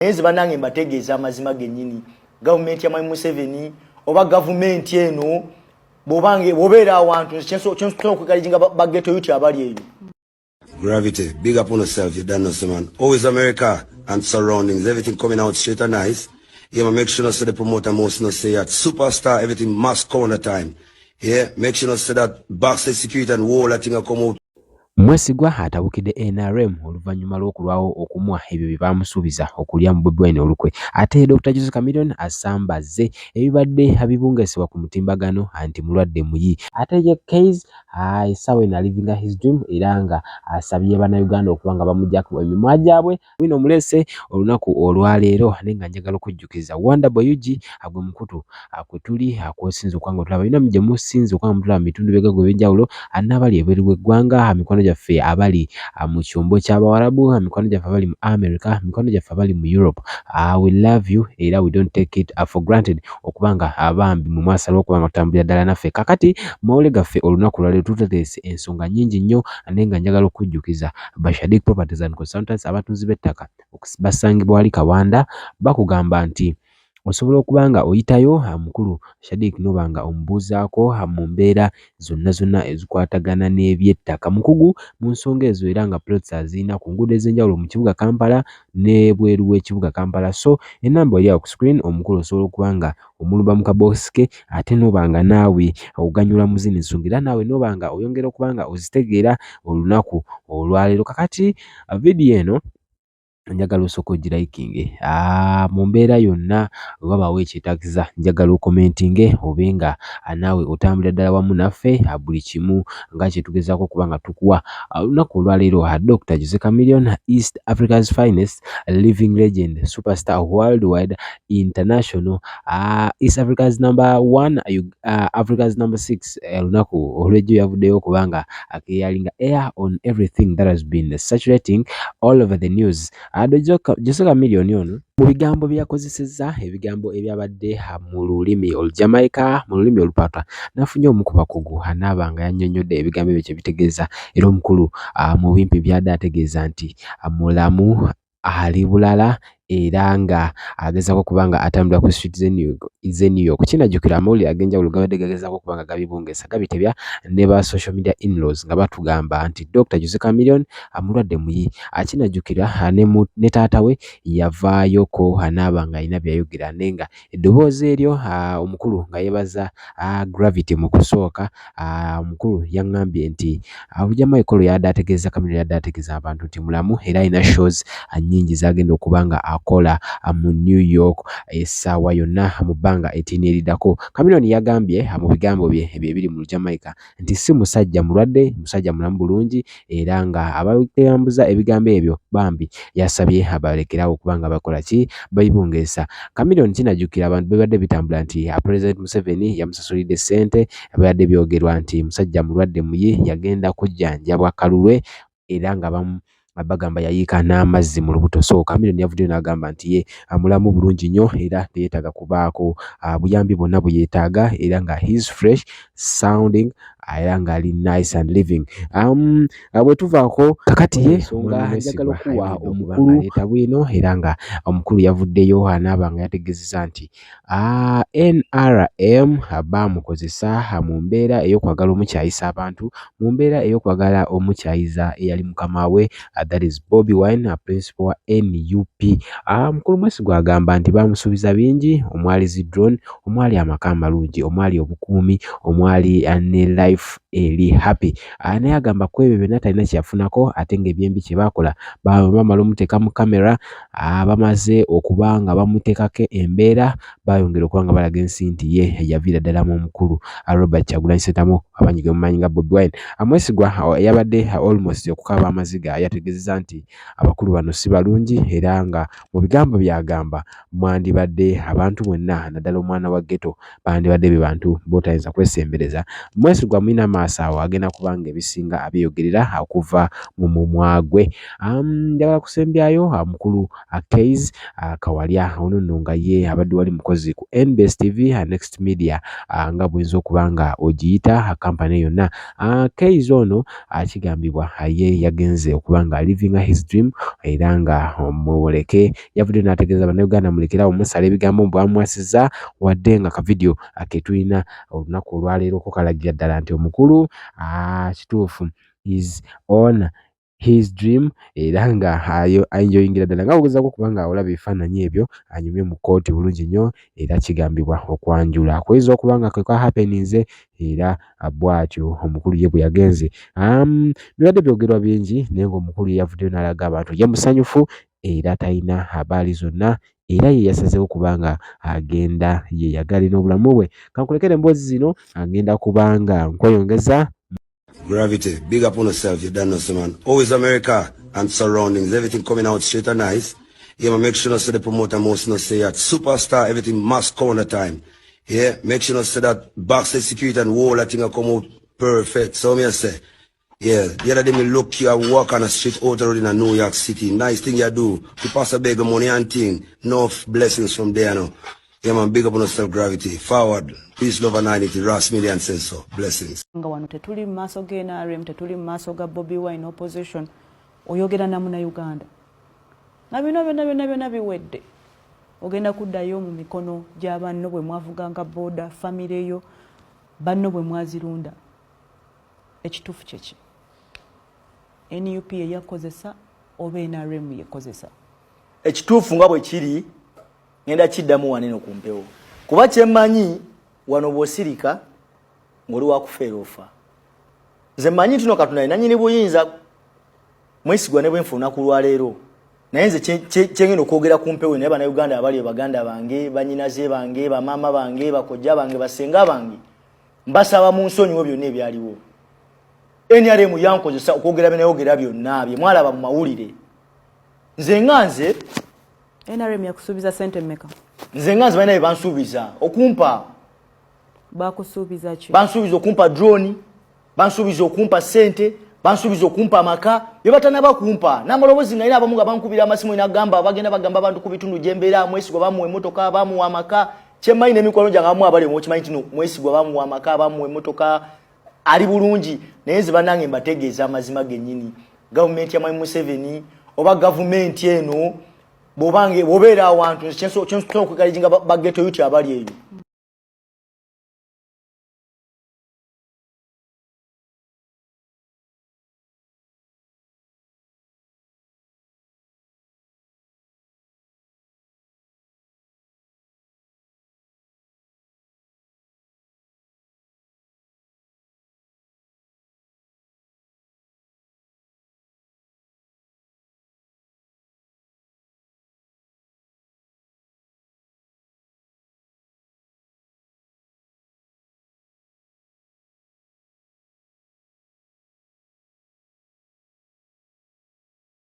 ezi banange mbategeeza amazima gennyini gavumenti ya Mwami Museveni oba gavumenti eno bobeera awantu kyensobola okwegalijinga bageto yuti abali eyo. Gravity, big up on yourself, you don't know, so man. Always America and surroundings, everything coming out straight and nice. Yeah, man, make sure you say the promoter must not say that superstar, everything must come on the time. Yeah, make sure you say that backstage security and wall that thing will come out. Mwesigwa atabukidde NRM oluvannyuma lw'okulwawo okumwa ebyo bye baamusuubiza okulya mu Bobi Wine olukwe. Ate Dr. Jose Chameleon asambazze ebibadde abibungesebwa ku mutimbagano anti mulwadde muyi. Ate ye Kayz essaawa eno alivinga his dream era nga asabye bannayuganda okuba nga bamuggyako emimwa gyabwe. Wino mulese olunaku olwaleero naye nga njagala okujjukiza Wonderboy UG agwe mukutu kwe tuli akwesinza okuba nga otulaba bino gye musinza okuba nga mutulaba mu bitundu by'eggwanga eby'enjawulo n'abali ebweru w'eggwanga mikono gyaffe abali mu kyombo ky'Abawarabu, mikono gyaffe abali mu America, mikono gyaffe abali mu Europe. We love you era we don't take it for granted okubanga abambi mu mwasalo okubanga tutambulira ddala naffe. Kakati mawule gaffe olunaku lwaleero tuteese ensonga nnyingi nnyo naye nga njagala okujjukiza Bashadik Properties and Consultants abatunzi b'ettaka basangibwa wali Kawanda bakugamba nti osobola okuba nga oyitayo mukulu Shadik noba nga omubuuzaako mu mbeera zonna ezikwatagana n'ebyettaka mukugu mu nsonga ezo era nga plots azirina ku nguudo ez'enjawulo mu kibuga Kampala n'ebweru w'ekibuga Kampala. So enamba oli awo ku screen omukulu osobola okuba nga omuluba mu kabokisi ke ate noba nga naawe oganyula mu zino ensonga era naawe noba nga oyongera okuba nga ozitegeera olunaku olwaleero. Kakati vidiyo eno njagala osooka ogirayikinge mu mbeera yonna wabaawo ekyetaagiza njagala okomentinge obe nga naawe otambulira ddala wamu naffe buli kimu nga kyetugezaako okuba nga tukuwa olunaku olwaleero. Dr. Jose Chameleon, East Africa's finest living legend, superstar worldwide, international, East Africa's #1, Africa's #6. Olunaku olw'ejjo yavuddeyo okubanga akeyalinga air on everything that has been saturating all over the news. Jose Chameleon ono mu bigambo bye yakozesezza ebigambo ebyabadde mu lulimi Olujamaica mu lulimi Olupata n'afunye omu ku bakugu n'aba nga yannyonnyodde ebigambo ebyo kye bitegeeza era omukulu mu bimpi byadde ategeeza nti mulamu ali bulala era nga agezaako okuba nga atambula ku street z'e New York. Kinajjukira amawulire ag'enjawulo gabadde gagezaako okuba nga gabibungesa gabitebya ne ba social media in-laws nga batugamba nti Dr. Jose Chameleon mulwadde muyi. Kinajjukira ne taata we yavaayoko n'aba nga alina byayogera naye nga eddoboozi eryo omukulu nga yeebaza Gravity mu kusooka omukulu yaŋŋambye nti Olujamaica olwo yadde ategeeza Chameleon yadde ategeeza abantu nti mulamu era alina shows nnyingi z'agenda okuba nga akola mu New York essaawa yonna mu bbanga ettiini eriddako. Chameleon yagambye mu bigambo bye ebiri mu Jamaica nti si musajja mulwadde, musajja mulamu bulungi era nga abaterambuza ebigambo ebyo bambi yasabye abalekerawo okuba nga bakola ki bayibungeesa. Chameleon kinajjukira abantu bebadde bitambula nti President Museveni yamusasulidde ssente ebadde byogerwa nti musajja mulwadde muyi yagenda kujjanjabwa kalulwe era nga bagamba yayiika n'amazzi mu lubuto. So Chameleon yavuddeyo n'agamba nti ye mulamu bulungi nnyo era teyeetaaga kubaako buyambi bwonna bwe yeetaaga era nga he's fresh sounding era nga ali nice and living. Bwe tuvaako kakati ye ensonga njagala okuwa omukulu leeta bwino era nga omukulu yavuddeyo n'aba nga yategeezezza nti NRM baamukozesa mu mbeera ey'okwagala omukyayisa abantu mu mbeera ey'okwagala omukyayiza eyali mukama we that is Bobi Wine principal wa NUP. Mukulu mwesigwa agamba nti baamusuubiza bingi omwali zi drone, omwali amaka amalungi, omwali obukuumi, omwali ne life eri happy. Naye agamba ku ebyo byonna talina kyafunako ate ng'ebyembi kye baakola bamala omuteeka mu kamera bamaze okuba nga bamuteekako embeera bayongera okuba nga balaga ensi nti ye yaviira ddala mu omukulu Robert Kyagulanyi Ssentamu abanyiga mu maanyi nga Bobi Wine. Mwesigwa yabadde almost okukaaba amaziga yategeezezza nti abakulu bano si balungi era nga mu bigambo byagamba mwandibadde abantu bonna naddala omwana wa ghetto bandibadde be bantu b'otayinza kwesembereza. Mwesigwa mulina maaso awo agenda kubanga ebisinga abyeyogerera okuva mu mumwa gwe. Njagala kusembyayo mukulu Kayz Kawalya ono nno nga ye abadde wali mukozi ku NBS TV Next Media nga bw'oyinza okuba nga ogiyita kampani yonna. Kayz ono akigambibwa ye yagenze okubanga living his dream era nga omwoleke yavudde n'ategeeza bannayuganda mulekera omusala ebigambo bwamwasiza wadde nga ka video aketulina olunaku olwaleero ko kalagira ddala nti omukulu kituufu is on his dream era nga enjoyingira ddala nga ogezaako kubanga olaba ebifaananyi ebyo anyumye mu kooti bulungi nnyo era kigambibwa okwanjula kuyinza okuba nga kwe kahappeninze era bw'atyo omukulu ye bwe yagenze. Bibadde byogerwa bingi naye ng'omukulu ye yavuddeyo n'alaga abantu ye musanyufu era talina habaali zonna era ye yasazeewo kubanga agenda yeyagala n'obulamu bwe. Kankulekere emboozi zino agenda kubanga nkweyongeza. Gravity, big up on yourself, you don't know, so man. Always America and surroundings, everything coming out straight and nice. Yeah, man, make sure not say the promoter most not say that superstar, everything must come on the time. Yeah, make sure not say that backstage security and wall, that thing will come out perfect. So me I say, yeah, the other day me look you, I walk on the street out the road in New York City. Nice thing you do. You pass a bag of money and thing. Enough blessings from there now. Yeah, man, big up on yourself, Gravity. Forward. Peace, love and unity. Ross Million says so. Blessings. Nga wano tetuli mu maaso ga NRM, tetuli mu maaso ga Bobi Wine opposition, oyogera na muna Uganda. Na bino byonna biwedde. Ogenda kuddayo mu mikono gy'abanno bwe mwavuganga boda, famire yo, banno bwe mwazirunda. Ekituufu kyeki. NUP yakozesa oba NRM yakozesa. Ekituufu nga bwe kiri ngenda kiddamu wanene ku mpewo. Kuba kyemmanyi wano bw'osirika ng'oli wakufeera ofa. Nze mmanyi tuno Katonda nanyini buyinza mwesigwa ne bwenfuna ku lwaleero. Naye nze kyengenda okwogera ku mpewo naye bannayuganda abali baganda bange, bannyinaze bange, bamaama bange, bakojja bange, basenga bange. Mbasaba mu nsonyiwo byonna ebyaliwo. NRM yankozesa okwogera byenayogera byonna bye mwalaba mu mawulire. Nze NRM yakusuubiza sente mmeka? Nze balina bye bansuubiza okumpa. Bakusuubiza ki? Bansuubiza okumpa drone, bansuubiza okumpa sente, bansuubiza okumpa amaka, bye batanaba kumpa. N'amaloboozi nalina abamu nga bankubira amasimu n'agamba bagenda bagamba abantu ku bitundu gy'embeera mwesigwa bamuwa emmotoka, bamuwa amaka. Kyemmanyi n'emikwano gyange abamu abali mukimanyi kino mwesigwa bamuwa amaka, bamuwa emmotoka ali bulungi. Naye nze bannange mbategeeza amazima gennyini. Gavumenti ya Mwami Museveni oba gavumenti eno bobeera awantu kyensobola okwegalijinga bageto yuti abali eyo